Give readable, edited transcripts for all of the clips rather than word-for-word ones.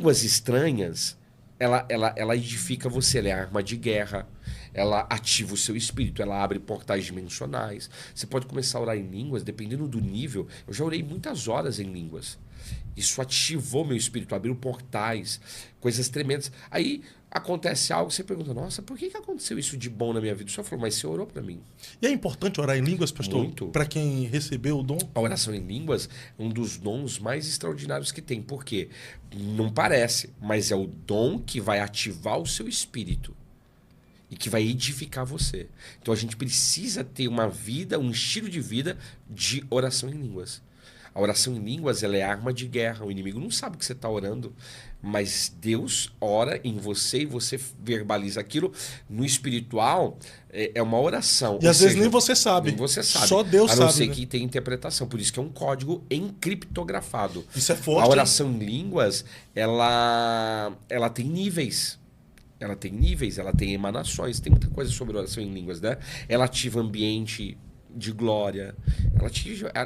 línguas estranhas, ela edifica você, ela é arma de guerra, ela ativa o seu espírito, ela abre portais dimensionais. Você pode começar a orar em línguas, dependendo do nível. Eu já orei muitas horas em línguas. Isso ativou meu espírito, abriu portais, coisas tremendas. Aí acontece algo, você pergunta, nossa, por que aconteceu isso de bom na minha vida? O senhor falou, mas você orou para mim. E é importante orar em línguas, pastor? Muito. Para quem recebeu o dom? A oração em línguas é um dos dons mais extraordinários que tem. Por quê? Não parece, mas é o dom que vai ativar o seu espírito e que vai edificar você. Então a gente precisa ter uma vida, um estilo de vida de oração em línguas. A oração em línguas, ela é arma de guerra. O inimigo não sabe que você está orando, mas Deus ora em você e você verbaliza aquilo. No espiritual, é uma oração. E às vezes nem você sabe. Nem você sabe. Só Deus sabe. A não ser né? que tenha interpretação. Por isso que é um código encriptografado. Isso é forte. A oração em línguas, ela tem níveis. Ela tem níveis, ela tem emanações. Tem muita coisa sobre oração em línguas, né? Ela ativa ambiente de glória,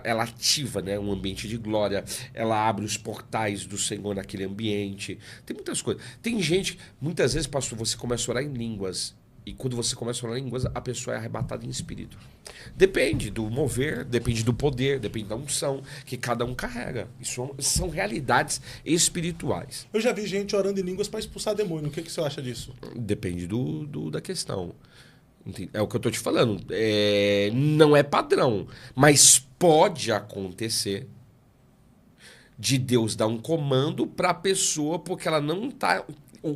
ela ativa, né, um ambiente de glória, ela abre os portais do Senhor naquele ambiente. Tem muitas coisas. Tem gente, muitas vezes, pastor, você começa a orar em línguas, e quando você começa a orar em línguas, a pessoa é arrebatada em espírito. Depende do mover, depende do poder, depende da unção que cada um carrega. Isso são realidades espirituais. Eu já vi gente orando em línguas para expulsar demônio. O que você acha disso? Depende da questão. É o que eu tô te falando. Não é padrão, mas pode acontecer de Deus dar um comando para a pessoa porque ela não está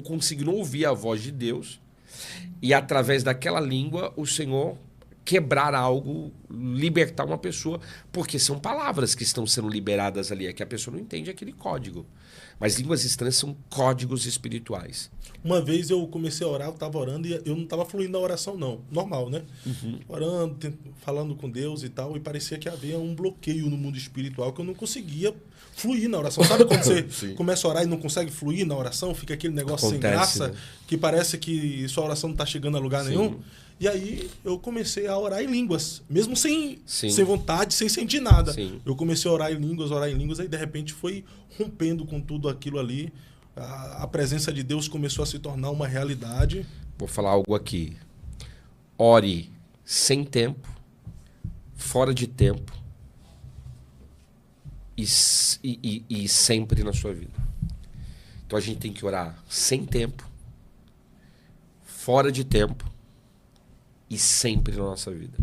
conseguindo ouvir a voz de Deus e através daquela língua o Senhor quebrar algo, libertar uma pessoa, porque são palavras que estão sendo liberadas ali, é que a pessoa não entende aquele código. Mas línguas estranhas são códigos espirituais. Uma vez eu comecei a orar, eu estava orando e eu não estava fluindo na oração, não. Normal, né? Orando, falando com Deus e tal, e parecia que havia um bloqueio no mundo espiritual que eu não conseguia fluir na oração. Sabe quando você começa a orar e não consegue fluir na oração? Fica aquele negócio sem graça, né? Que parece que sua oração não está chegando a lugar nenhum. E aí eu comecei a orar em línguas, mesmo sem vontade, sem sentir nada. Sim. Eu comecei a orar em línguas, aí de repente foi rompendo com tudo aquilo ali. A presença de Deus começou a se tornar uma realidade. Vou falar algo aqui. Ore sem tempo, fora de tempo e sempre na sua vida. Então a gente tem que orar sem tempo, fora de tempo e sempre na nossa vida.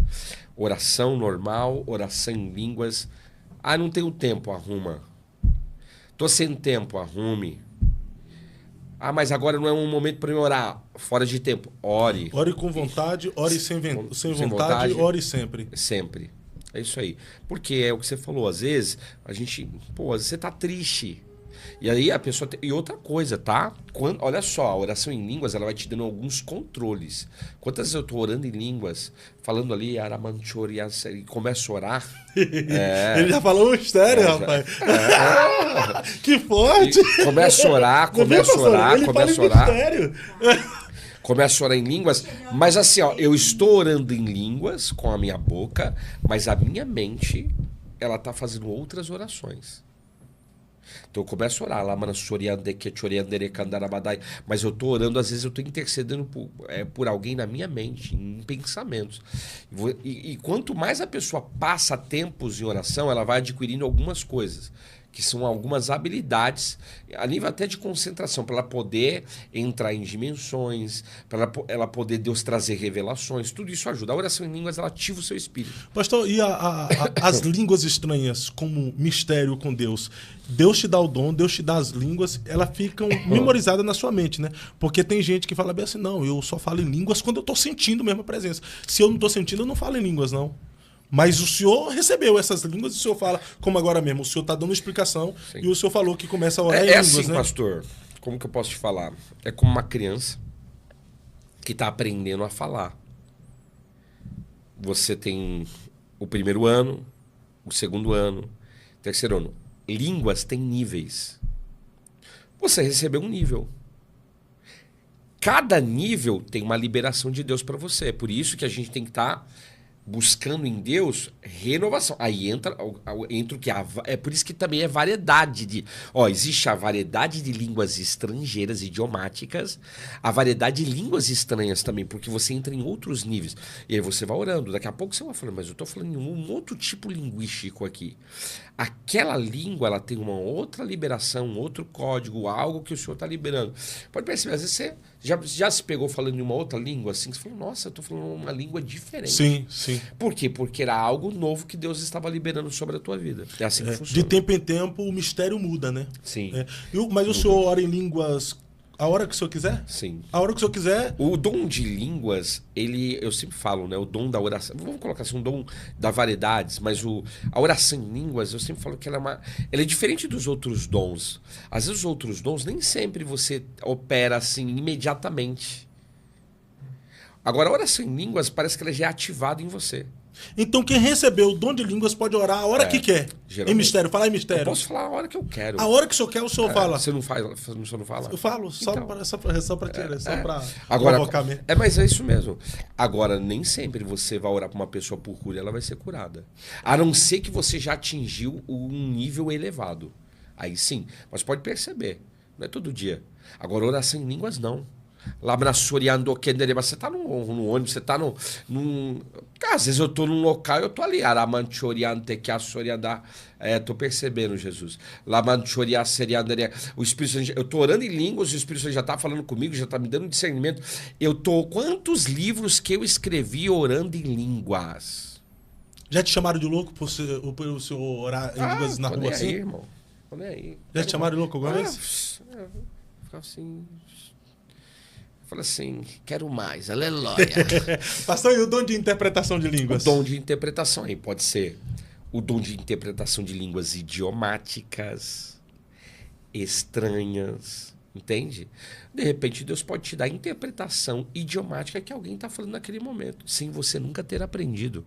Oração normal, oração em línguas. Ah, não tenho tempo, arruma. Tô sem tempo, arrume. Ah, mas agora não é um momento para eu orar. Fora de tempo, ore. Ore com vontade, ore sem vontade, ore sempre. Sempre. É isso aí. Porque é o que você falou, às vezes, às vezes você tá triste. E aí a pessoa... E outra coisa, tá? Olha só, a oração em línguas, ela vai te dando alguns controles. Quantas vezes eu tô orando em línguas, falando ali, e começo a orar... Ele já falou um mistério, rapaz. Que forte! Começo a orar. Começo a orar em línguas, mas assim, ó, eu estou orando em línguas com a minha boca, mas a minha mente, ela tá fazendo outras orações. Então eu começo a orar lá, mas eu estou orando, às vezes eu estou intercedendo por alguém na minha mente, em pensamentos. E quanto mais a pessoa passa tempos em oração, ela vai adquirindo algumas coisas, que são algumas habilidades, a nível até de concentração, para ela poder entrar em dimensões, para ela poder Deus trazer revelações, tudo isso ajuda. A oração em línguas, ela ativa o seu espírito. Pastor, e as línguas estranhas como mistério com Deus? Deus te dá o dom, Deus te dá as línguas, elas ficam memorizadas na sua mente, né? Porque tem gente que fala bem assim, não, eu só falo em línguas quando eu estou sentindo mesmo a presença. Se eu não estou sentindo, eu não falo em línguas, não. Mas o senhor recebeu essas línguas e o senhor fala, como agora mesmo, o senhor está dando explicação. Sim. E o senhor falou que começa a orar em línguas, assim, né? Pastor, como que eu posso te falar? É como uma criança que está aprendendo a falar. Você tem o primeiro ano, o segundo ano, o terceiro ano. Línguas têm níveis. Você recebeu um nível. Cada nível tem uma liberação de Deus para você. É por isso que a gente tem que estar buscando em Deus renovação. Aí entra o que é por isso que também é variedade de. Ó, existe a variedade de línguas estrangeiras, idiomáticas, a variedade de línguas estranhas também, porque você entra em outros níveis. E aí você vai orando. Daqui a pouco você vai falando, mas eu estou falando em um outro tipo linguístico aqui. Aquela língua, ela tem uma outra liberação, um outro código, algo que o Senhor está liberando. Pode perceber, às vezes você já se pegou falando em uma outra língua assim, você falou, nossa, eu estou falando uma língua diferente. Sim, sim. Por quê? Porque era algo novo que Deus estava liberando sobre a tua vida. É assim que funciona. De tempo em tempo o mistério muda, né? Sim. Mas o senhor ora em línguas a hora que o senhor quiser? Sim. A hora que o senhor quiser. O dom de línguas, eu sempre falo, né? O dom da oração. Vamos colocar assim, um dom da variedades, mas a oração em línguas, eu sempre falo que ela é diferente dos outros dons. Às vezes os outros dons, nem sempre você opera assim imediatamente. Agora, a oração em línguas parece que ela já é ativada em você. Então quem recebeu o dom de línguas pode orar a hora que quer. Em mistério, falar em mistério. Eu posso falar a hora que eu quero. A hora que o senhor quer, o senhor fala. Você não fala? Você não fala? Eu falo, só Então. para Agora, provocar mesmo. mas é isso mesmo. Agora, nem sempre você vai orar para uma pessoa por cura e ela vai ser curada. A não ser que você já atingiu um nível elevado. Aí sim. Mas pode perceber. Não é todo dia. Agora, oração em línguas, não. Você tá no ônibus, você tá num. Às vezes eu tô num local e eu tô ali. Tô percebendo, Jesus. O Espírito Santo, eu tô orando em línguas, o Espírito Santo já tá falando comigo, já tá me dando discernimento. Quantos livros que eu escrevi orando em línguas? Já te chamaram de louco por o senhor orar em línguas na rua assim? Aí, irmão. Aí. Já te chamaram de louco alguma vez? Ficava assim. Falei assim, quero mais, aleluia. Pastor, e o dom de interpretação de línguas? O dom de interpretação aí pode ser o dom de interpretação de línguas idiomáticas, estranhas, entende? De repente, Deus pode te dar a interpretação idiomática que alguém está falando naquele momento, sem você nunca ter aprendido.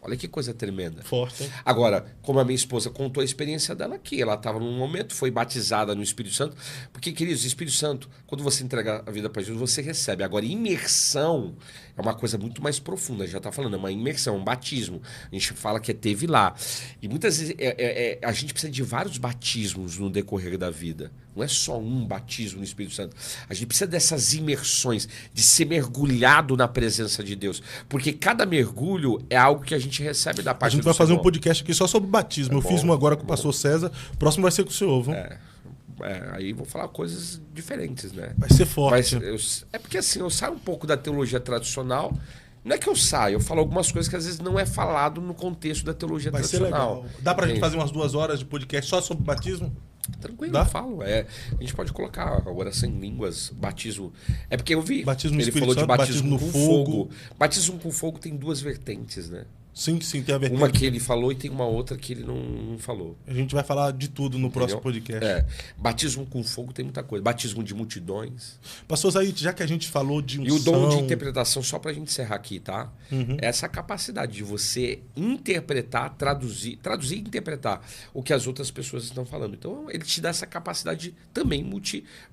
Olha que coisa tremenda. Forte, hein? Agora, como a minha esposa contou a experiência dela aqui, ela estava num momento, foi batizada no Espírito Santo, porque, queridos, o Espírito Santo, quando você entrega a vida para Jesus, você recebe. Agora, imersão é uma coisa muito mais profunda, já está falando, é uma imersão, um batismo. A gente fala que teve lá. E muitas vezes a gente precisa de vários batismos no decorrer da vida. Não é só um batismo no Espírito Santo. A gente precisa dessas imersões, de ser mergulhado na presença de Deus. Porque cada mergulho é algo que a gente recebe da parte do Senhor. A gente vai fazer um podcast aqui só sobre batismo. Eu fiz um agora com o pastor César. O próximo vai ser com o senhor, viu? Aí vou falar coisas diferentes, né? Vai ser forte. É porque assim, eu saio um pouco da teologia tradicional. Não é que eu saio, eu falo algumas coisas que às vezes não é falado no contexto da teologia tradicional. Vai ser legal. Dá pra gente fazer umas 2 horas de podcast só sobre batismo? Tranquilo, eu falo. A gente pode colocar a oração em línguas, batismo. É porque eu vi. Batismo no ele Espírito falou de Santo, batismo batismo com no fogo. Batismo com fogo tem 2 vertentes, né? Sim, tem a vertente. Uma que ele falou e tem uma outra que ele não falou. A gente vai falar de tudo no próximo podcast. Batismo com fogo tem muita coisa. Batismo de multidões. Pastor Zaid, já que a gente falou de E o dom de interpretação, só pra gente encerrar aqui, tá? Essa capacidade de você interpretar, traduzir e interpretar o que as outras pessoas estão falando. Então, ele te dá essa capacidade também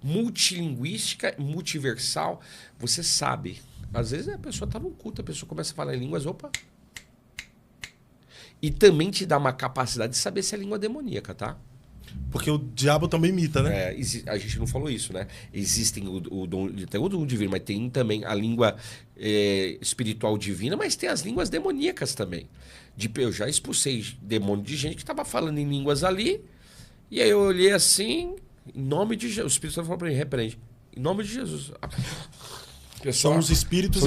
multilinguística, multiversal. Você sabe. Às vezes a pessoa tá num culto, a pessoa começa a falar em línguas, opa. E também te dá uma capacidade de saber se é língua demoníaca, tá? Porque o diabo também imita, né? A gente não falou isso, né? Existem tem o dom divino, mas tem também a língua espiritual divina, mas tem as línguas demoníacas também. Eu já expulsei demônio de gente que estava falando em línguas ali, e aí eu olhei assim, em nome de Jesus. O Espírito Santo falou para mim, repreende. Em nome de Jesus. São os espíritos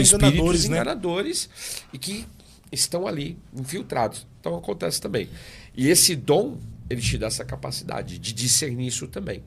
enganadores e que estão ali, infiltrados. Então acontece também. E esse dom, ele te dá essa capacidade de discernir isso também.